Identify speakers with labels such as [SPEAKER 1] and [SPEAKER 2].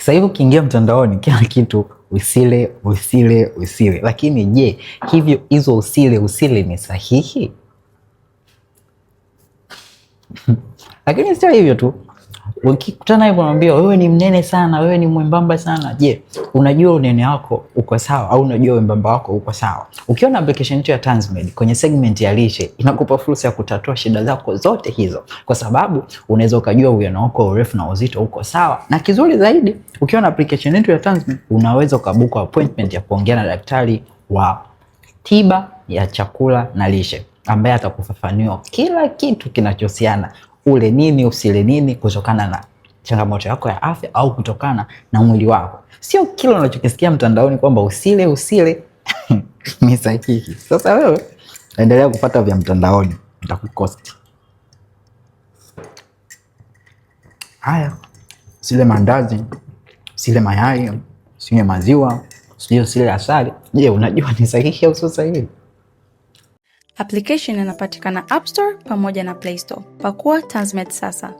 [SPEAKER 1] Sasa hivi ukiingia mtandaoni kila kitu usile. Lakini je, hivyo hizo usile ni sahihi? Lakini sio hivyo tu. Ukikutana hivyo unamwambia wewe ni mnene sana, wewe ni mwembamba sana. Je, unajua unene wako uko sawa au unajua wembamba wako uko sawa? Ukiona application yetu ya TanzMed kwenye segment ya lishe inakupa fursa ya kutatua shida zako zote hizo, kwa sababu unaweza ukajua uwiano wako urefu na uzito uko sawa. Na kizuri zaidi, ukiona application yetu ya TanzMed unaweza ukabuka appointment ya kuongea na daktari wa tiba ya chakula na lishe ambaye atakufafanua kila kitu kinachohusiana ule nini usile nini kutokana na changamoto yako ya afya au kutokana na mwili wako. Sio kila unachokisikia mtandaoni kwamba usile ni sahihi. Sasa wewe endelea kupata vya mtandaoni, itakukosti. Haya, usile mandazi, usile mayai, usile maziwa, usile asali. Je, unajua ni sahihi au sio sahihi?
[SPEAKER 2] Application inapatikana App Store pamoja na Play Store. Pakua TanzMed sasa.